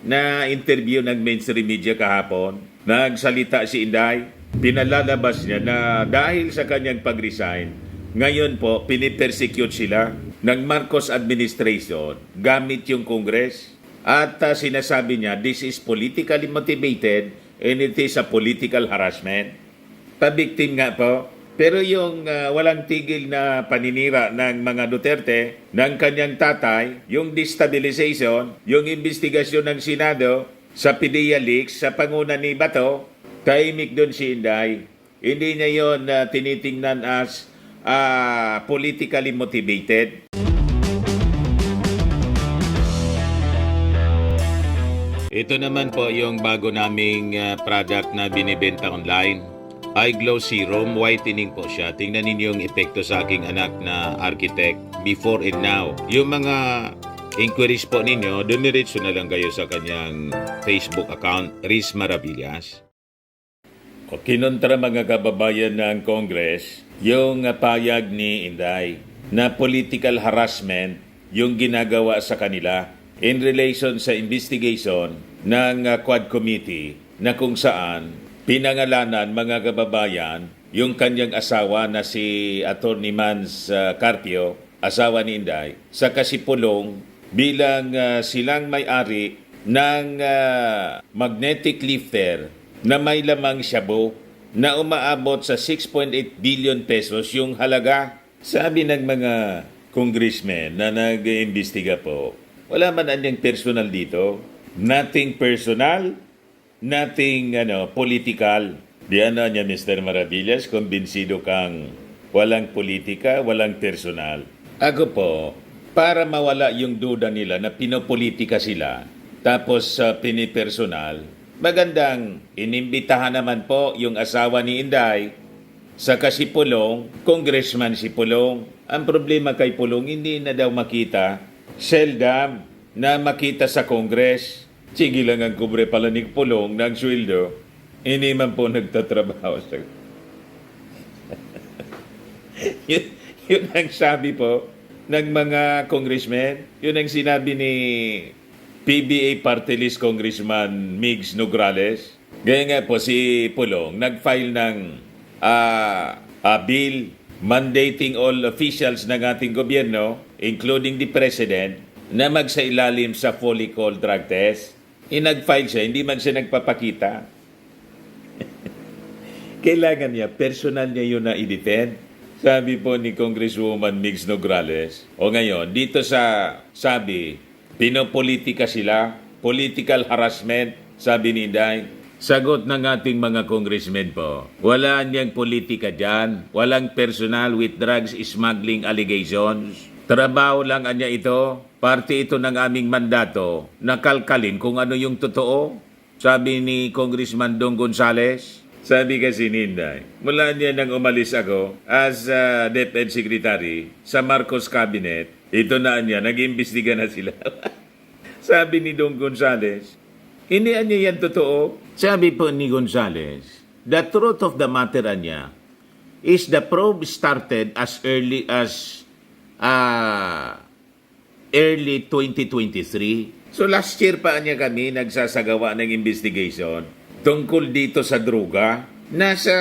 na interview ng mainstream media kahapon. Nagsalita si Inday, pinalalabas niya na dahil sa kanyang pag-resign, ngayon po pinipersecute sila ng Marcos administration gamit yung Congress. At sinasabi niya, this is politically motivated and it is a political harassment. Pabiktim nga po. Pero yung walang tigil na paninira ng mga Duterte, ng kanyang tatay, yung destabilization, yung investigasyon ng Senado sa PDEA leaks, sa panguna ni Bato, tahimik doon si Inday. Hindi niya yun tinitingnan as politically motivated. Ito naman po yung bago naming product na binibenta online. iGlow Serum, whitening po siya. Tingnan ninyo yung epekto sa aking anak na architect before and now. Yung mga inquiries po ninyo, dumiretso na lang kayo sa kanyang Facebook account, Riz Maravillas. Kinontra mga kababayan ng Congress, yung payag ni Inday na political harassment yung ginagawa sa kanila in relation sa investigation ng Quad Committee na kung saan pinangalanan mga kababayan yung kanyang asawa na si Atty. Mans Carpio, asawa ni Inday, sa kasipulong bilang silang may-ari ng magnetic lifter na may lamang shabu na umaabot sa 6.8 billion pesos yung halaga. Sabi ng mga congressmen na nag-iimbestiga po, wala man anyang personal dito. Nothing personal, nothing political. Diyan na niya, Mr. Maravillas, kumbinsido kang walang politika, walang personal. Ako po, para mawala yung duda nila na pinopolitika sila, tapos pinipersonal, magandang inimbitahan naman po yung asawa ni Inday sa kasipulong, Congressman si Pulong. Ang problema kay Pulong, hindi na daw makita, seldom na makita sa Congress. Sige lang ang kubre pala ni Pulong ng sweldo, hindi man po nagtatrabaho sa... yun ang sabi po ng mga congressmen, yun ang sinabi ni PBA Party List Congressman Migs Nograles. Gaya nga po si Pulong, nag-file ng bill mandating all officials ng ating gobyerno, including the President, na magsailalim sa follicle drug test. Nag-file siya, hindi man siya nagpapakita. Kailangan niya, personal niya yun na i-defend. Sabi po ni Congresswoman Migs Nograles, o ngayon, dito sa sabi, pinopolitika sila, political harassment, sabi ni Inday. Sagot ng ating mga congressmen po, wala niyang politika dyan, walang personal with drugs smuggling allegations. Trabaho lang anya ito, parte ito ng aming mandato, nakalkalin kung ano yung totoo. Sabi ni Congressman Dong Gonzales. Sabi kasi ni Inday, mula niya nang umalis ako as DepEd Secretary sa Marcos Cabinet, ito na niya, nag-imbestiga na sila. Sabi ni Dong Gonzales, hindi niya yan totoo. Sabi po ni Gonzales, the truth of the matter niya is the probe started as early 2023. So last year pa niya kami nagsasagawa ng investigation tungkol dito sa droga. Nasa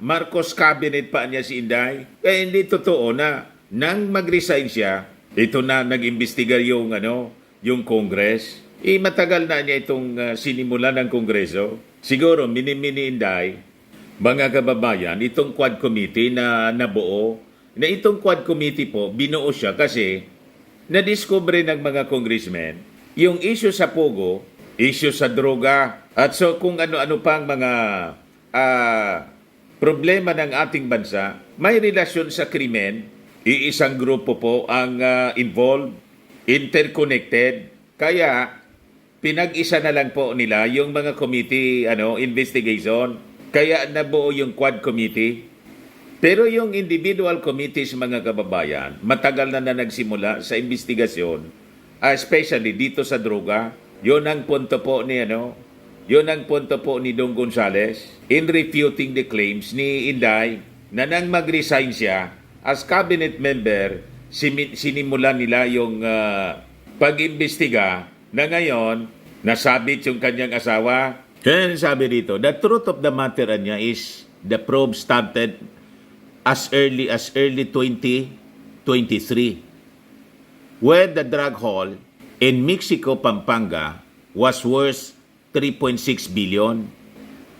Marcos Cabinet pa niya si Inday. Kaya hindi totoo na nang mag-resign siya, ito na nag-imbestiga yung Congress. Matagal na niya itong sinimula ng Kongreso. Siguro mini-mini Inday, mga kababayan, itong Quad Committee na nabuo, na itong Quad Committee po, binuo siya kasi na-discover ng mga congressmen yung issue sa Pogo, issue sa droga, at so kung ano-ano pang mga problema ng ating bansa, may relasyon sa krimen, iisang grupo po ang involved, interconnected, kaya pinag-isa na lang po nila yung mga committee investigation, kaya nabuo yung Quad Committee. Pero yung individual committees, mga kababayan, matagal na nagsimula sa investigasyon, especially dito sa droga. Yun ang punto po ni Dong Gonzales in refuting the claims ni Inday na nang mag-resign siya as cabinet member, sinimulan nila yung pag-imbestiga na ngayon nasabit yung kanyang asawa. Kaya sabi dito, the truth of the matter niya is the probe started as early 2023 where the drug haul in Mexico, Pampanga was worth 3.6 billion.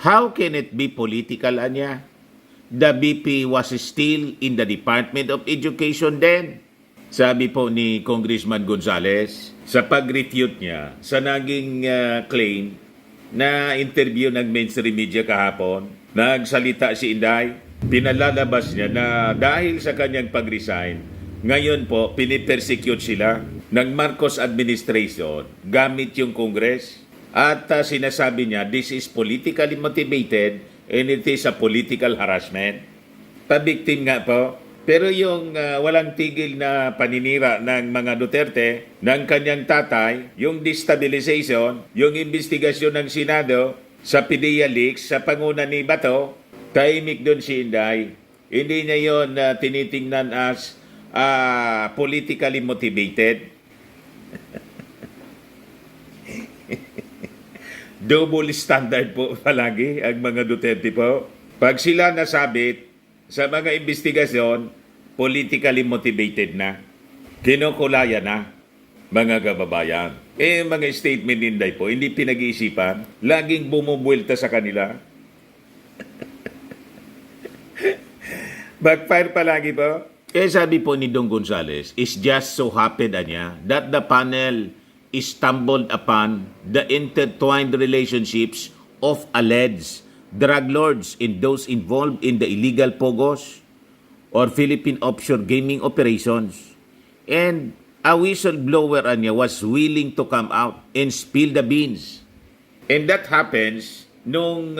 How can it be political, anya? The BP was still in the Department of Education then. Sabi po ni Congressman Gonzales sa pag-refute niya sa naging claim na interview ng mainstream media kahapon, nagsalita si Inday, pinalalabas niya na dahil sa kanyang pag-resign, ngayon po pinipersecute sila ng Marcos administration gamit yung Congress. At sinasabi niya, this is politically motivated and it is a political harassment. Pabiktim nga po. Pero yung walang tigil na paninira ng mga Duterte, ng kanyang tatay, yung destabilization, yung investigasyon ng Senado sa PDEA leaks, sa panguna ni Bato, tahimik doon si Inday. Hindi niya yun tinitingnan as politically motivated. Double standard po palagi ang mga Duterte po. Pag sila nasabit sa mga investigasyon, politically motivated na. Kinukulaya na, mga kababayan. Mga statement ni Inday po, hindi pinag-iisipan, laging bumubuelta sa kanila. Backfire palagi po. Sabi po ni Dong Gonzales, it's just so happened niya that the panel stumbled upon the intertwined relationships of alleged drug lords and those involved in the illegal POGOs or Philippine offshore gaming operations. And a whistleblower niya was willing to come out and spill the beans. And that happens nung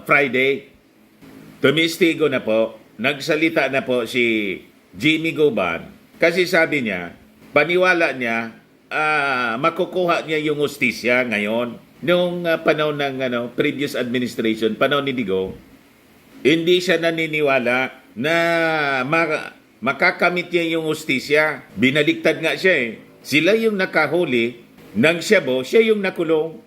Friday. Tumistigo na po, nagsalita na po si Jimmy Goban kasi sabi niya, paniwala niya, makukuha niya yung hustisya ngayon. Nung panahon ng previous administration, panahon ni Digo, hindi siya naniniwala na makakamit niya yung hustisya. Binaliktad nga siya eh. Sila yung nakahuli ng Shabu, siya yung nakulong.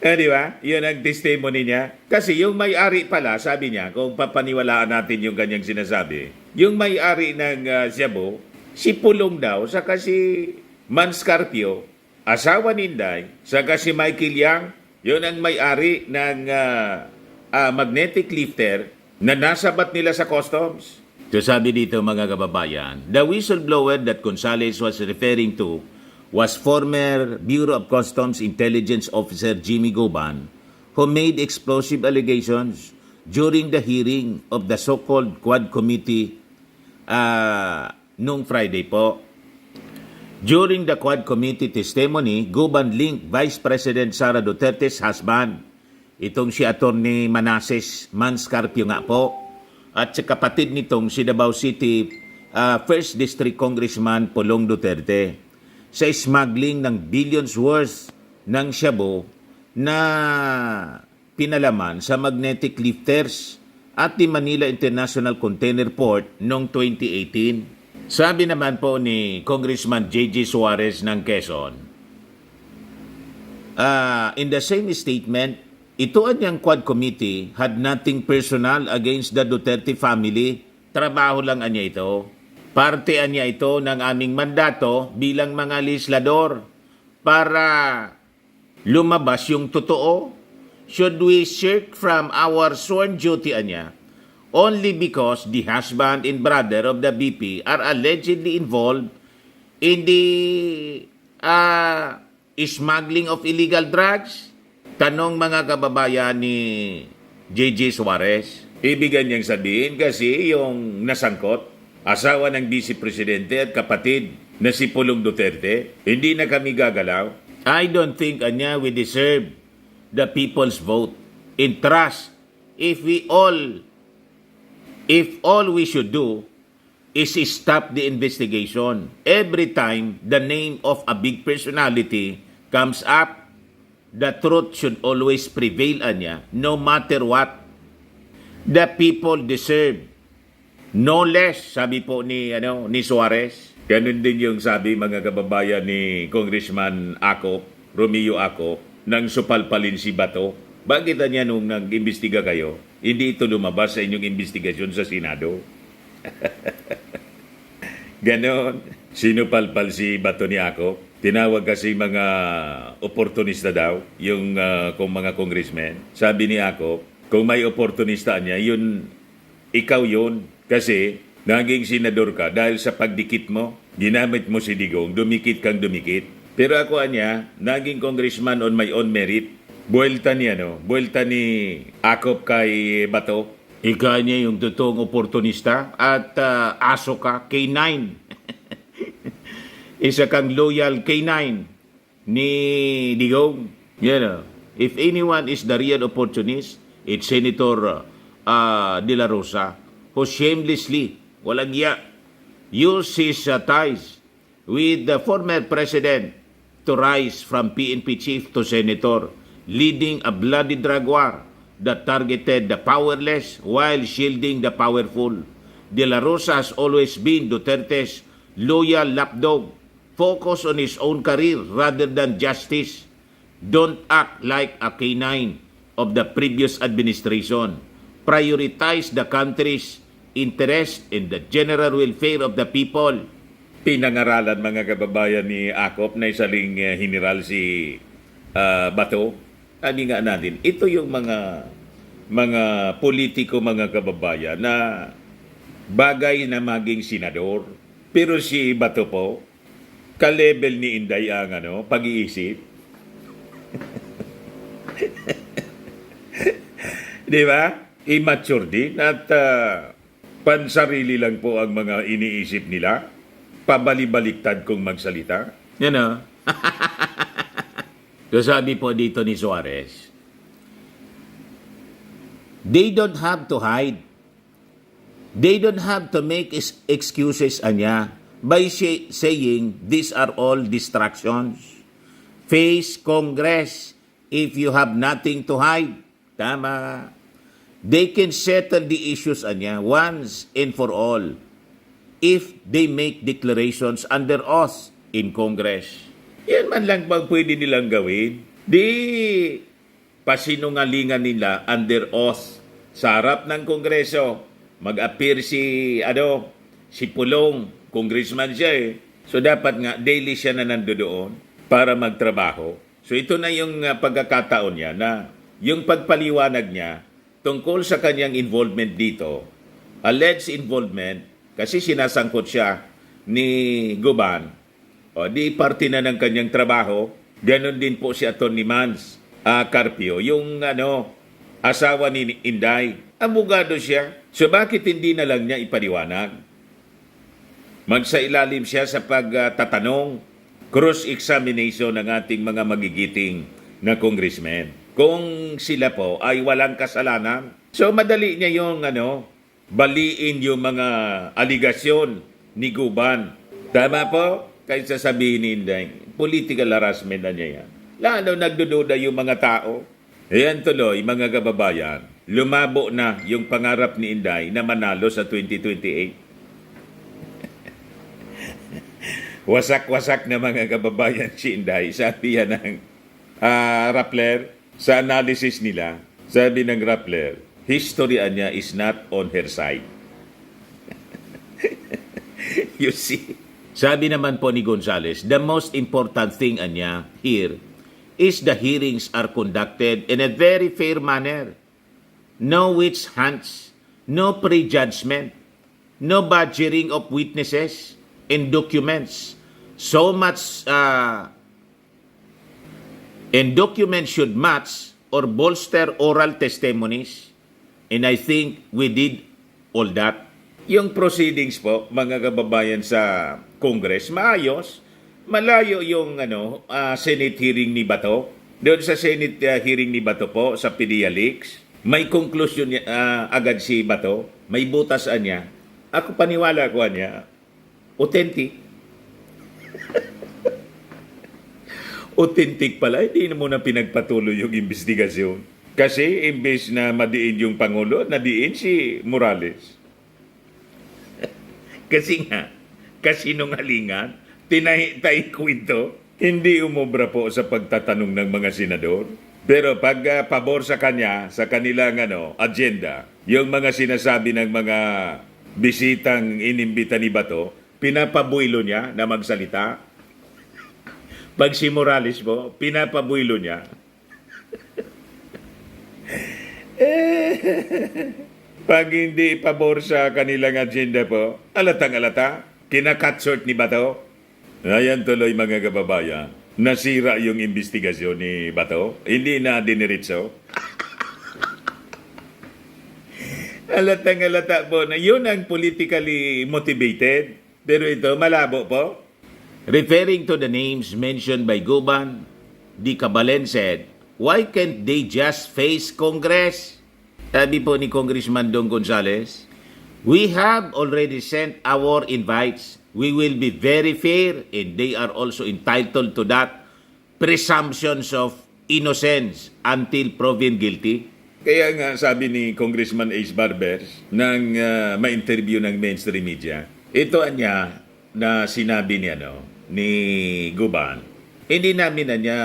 Di ba? Yun ang testimony niya. Kasi yung may-ari pala, sabi niya, kung papaniwalaan natin yung kanyang sinasabi, yung may-ari ng Shabu, si Pulong daw, saka si Man Scarpio, asawa ni Inday, saka si Michael Yang, yun ang may-ari ng magnetic lifter na nasabat nila sa customs. So sabi dito mga kababayan, the whistleblower that Gonzales was referring to was former Bureau of Customs Intelligence Officer Jimmy Goban, who made explosive allegations during the hearing of the so-called Quad Committee nung Friday po. During the Quad Committee testimony, Goban linked Vice President Sara Duterte's husband, itong si Atty. Manasseh Manscarpio nga po, at sa kapatid nitong si Davao City 1st District Congressman Pulong Duterte, sa smuggling ng billions worth ng shabu na pinalaman sa magnetic lifters at the Manila International Container Port noong 2018. Sabi naman po ni Congressman J.J. Suarez ng Quezon, in the same statement, ito anyang Quad Committee had nothing personal against the Duterte family. Trabaho lang anya ito. Parte anya ito ng aming mandato bilang mga legislador para lumabas yung totoo. Should we shirk from our sworn duty anya only because the husband and brother of the BP are allegedly involved in the smuggling of illegal drugs? Tanong mga kababayan ni J.J. Suarez. Ibigan niyang sabihin kasi yung nasangkot, asawa ng Vice Presidente at kapatid na si Pulong Duterte, hindi na kami gagalaw. I don't think anya we deserve the people's vote in trust if all we should do is stop the investigation. Every time the name of a big personality comes up, the truth should always prevail anya, no matter what. The people deserve no less, sabi po ni Suarez. Ganun din yung sabi mga kababayan ni Congressman Acop, Romeo Acop, nang supalpalin si Bato. Bakit niya nung nag-imbestiga kayo, hindi ito lumabas sa inyong investigasyon sa Senado? Ganon. Sinupalpal si Bato ni Acop. Tinawag kasi mga oportunista daw, yung kung mga congressmen. Sabi ni Acop, kung may oportunista niya, yun, ikaw yun. Kasi naging senador ka dahil sa pagdikit mo, ginamit mo si Digong, dumikit kang dumikit. Pero ako niya, naging congressman on my own merit. Buwelta niya, no? Buwelta ni Acop kay Bato. Ika niya yung totoong oportunista at aso ka, K9. Isa kang loyal K9 ni Digong. You know, if anyone is the real opportunist, it's Senator De La Rosa, who shamelessly, walang iya, used his ties with the former president to rise from PNP chief to senator, leading a bloody drug war that targeted the powerless while shielding the powerful. De La Rosa has always been Duterte's loyal lapdog, focus on his own career rather than justice. Don't act like a K9 of the previous administration. Prioritize the country's interest in the general welfare of the people. Pinangaralan mga kababayan ni Acop na isaling general si Bato. Ani nga natin, ito yung mga politiko mga kababayan na bagay na maging senador. Pero si Bato po, ka-level ni Inday ang pag-iisip. Di ba? Immature din at pansarili lang po ang mga iniisip nila. Pabali-baliktad kung magsalita. Yan o. So sabi po dito ni Suarez, they don't have to hide. They don't have to make excuses anya by saying these are all distractions. Face Congress if you have nothing to hide. Tama. They can settle the issues anya once and for all if they make declarations under oath in Congress. Yan man lang bang pwede nilang gawin? Di pasinungalingan nila under oath sa harap ng Kongreso. Mag-appear si Pulong, congressman siya eh. So dapat nga daily siya na nandoon para magtrabaho. So ito na yung pagkakataon niya na yung pagpaliwanag niya tungkol sa kanyang involvement dito, alleged involvement, kasi sinasangkot siya ni Guban, o di parte na ng kanyang trabaho. Ganon din po si Atty. Mans Carpio, yung asawa ni Inday, abogado siya. So bakit hindi na lang niya ipaliwanag? Magsailalim siya sa pagtatanong, cross-examination ng ating mga magigiting na congressmen. Kung sila po ay walang kasalanan. So madali niya yung baliin yung mga aligasyon ni Guban. Tama po? Kaysa sabihin ni Inday, political harassment na niya yan. Lalo nagdududa yung mga tao. Ayan tuloy, mga kababayan, lumabo na yung pangarap ni Inday na manalo sa 2028. Wasak-wasak na mga kababayan si Inday. Sabi yan ng Rappler, sa analysis nila, sabi ng Rappler, history niya is not on her side. You see? Sabi naman po ni Gonzales, the most important thing niya here is the hearings are conducted in a very fair manner. No witch hunts, no prejudgment, no badgering of witnesses and documents. So much, and documents should match or bolster oral testimonies. And I think we did all that. Yung proceedings po, mga kababayan sa Congress, maayos. Malayo yung Senate hearing ni Bato. Doon sa Senate hearing ni Bato po, sa PDEA Leaks, may conclusion agad si Bato, may butas niya. Ako paniwala ko niya, authentic. Authentic pala, hindi na muna pinagpatuloy yung investigasyon. Kasi imbes na madiin yung Pangulo, nadiin si Morales. Kasi nga, kasinungalingan, tinahi-tahi kwento, hindi umubra po sa pagtatanong ng mga senador. Pero pag pabor sa kanya, sa kanilang agenda, yung mga sinasabi ng mga bisitang inimbita ni Bato, pinapabuilo niya na magsalita. Pag si Morales po, pinapabuilo niya. Pag hindi pabor sa kanilang agenda po, alatang-alata, kinakat short ni Bato. Ayan tuloy mga kababayan, nasira yung investigasyon ni Bato, hindi na diniritso. Alatang-alata po na yun ang politically motivated, pero ito malabo po. Referring to the names mentioned by Guban, Di Cabalen said, "Why can't they just face Congress?" Sabi po ni Congressman Dong Gonzales, "We have already sent our invites. We will be very fair and they are also entitled to that presumptions of innocence until proven guilty." Kaya nga sabi ni Congressman Ace Barbers nang ma-interview ng mainstream media, ito niya na sinabi niya ni Guban, hindi namin na niya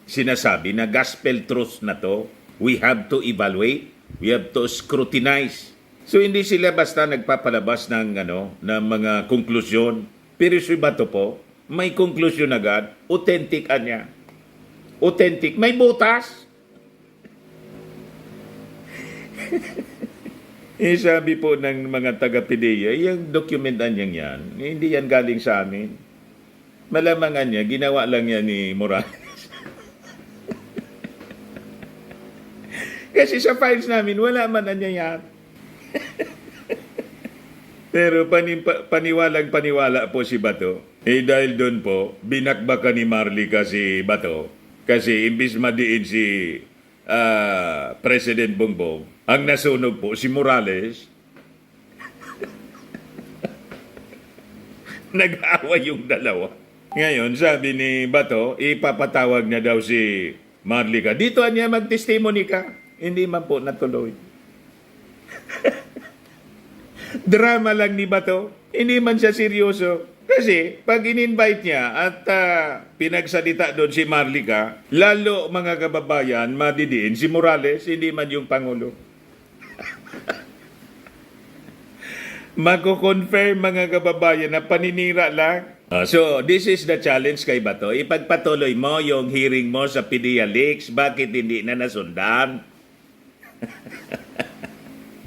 sinasabi na gospel truth na to. We have to evaluate, we have to scrutinize. So hindi sila basta nagpapalabas ng ng mga konklusyon. Pero si Bato po, may konklusyon agad, authentic niya. Authentic, may butas. Sabi po ng mga taga-PDEA, yung dokumentan niya yan, hindi yan galing sa amin. Malamangan niya, ginawa lang yan ni Morales. Kasi sa files namin, wala man niya yan. Pero paniwalang-paniwala po si Bato. Dahil doon po, binakbakan ni Marlica si Bato. Kasi imbis madiin si President Bongbong, ang nasunog po si Morales. Nag-away yung dalawa. Ngayon, sabi ni Bato, ipapatawag niya daw si Marlica. Dito niya mag-testimony ka. Hindi man po natuloy. Drama lang ni Bato. Hindi man siya seryoso. Kasi pag in-invite niya at pinagsalita doon si Marlica, lalo mga kababayan, madidiin si Morales, hindi man yung Pangulo. Magko-confirm mga kababayan na paninira lang. So, this is the challenge kay Bato. Ipagpatuloy mo yung hearing mo sa PDEA Leaks. Bakit hindi na nasundan?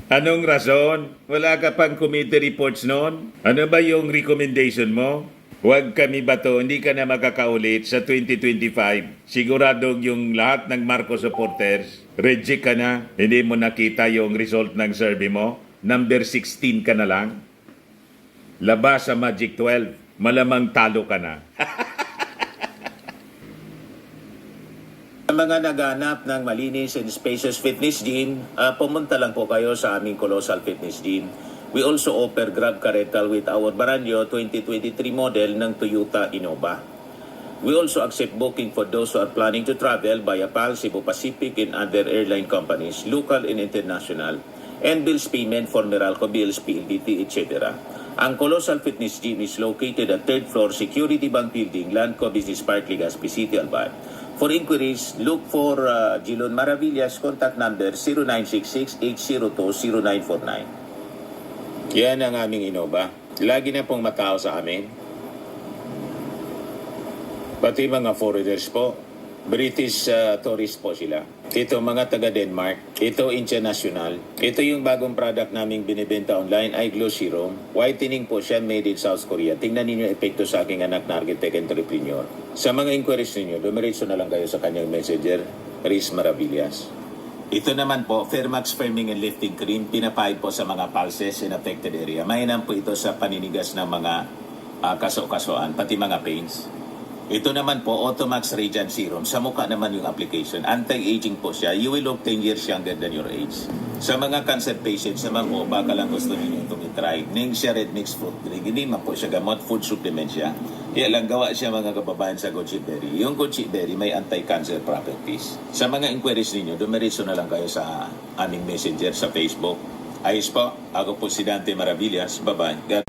Anong rason? Wala ka pang committee reports noon? Ano ba yung recommendation mo? Huwag kami Bato, hindi ka na makakaulit sa 2025. Siguradong yung lahat ng Marcos supporters, reject ka na. Hindi mo nakita yung result ng survey mo. Number 16 ka na lang. Labas sa Magic 12. Malamang talo ka na. Sa mga naghanap ng malinis and spacious fitness gym, pumunta lang po kayo sa aming Colossal Fitness Gym. We also offer Grab car rental with our Baranyo 2023 model ng Toyota Innova. We also accept booking for those who are planning to travel via PAL, Cebu Pacific, and other airline companies, local and international, and bills payment for Meralco Bills, PLDT, etc. Ang Colossal Fitness Gym is located at 3rd floor Security Bank Building, Landco Business Park, Legazpi City, Albay. For inquiries, look for Gilon Maravillas, contact number 0966-802-0949. Yan ang aming Innova. Lagi na pong matao sa amin. Pati mga foreigners po. British tourist po sila. Ito mga taga Denmark. Ito international. Ito yung bagong product naming binibenta online, iGlow Serum. Whitening po siya, made in South Korea. Tingnan ninyo epekto sa aking anak na architect entrepreneur. Sa mga inquiries ninyo, dumiretso na lang kayo sa kanyang messenger, Riz Maravillas. Ito naman po, Fairmax Firming and Lifting Cream, pinapahid po sa mga pulses in affected area. Mainam po ito sa paninigas ng mga kaso-kasuan, pati mga pains. Ito naman po, Automax Radiant Serum. Sa mukha naman yung application. Anti-aging po siya. You will look 10 years younger than your age. Sa mga cancer patients naman po, baka lang gusto ninyo itong itry. Ning siya red mixed fruit drink. Hindi man po siya gamot, food supplement siya. Kaya lang gawa siya mga kababayan sa goji berry. Yung goji berry may anti-cancer properties. Sa mga inquiries ninyo, dumiretso na lang kayo sa aming messenger sa Facebook. Ayos po, ako po si Dante Maravillas. Bye-bye.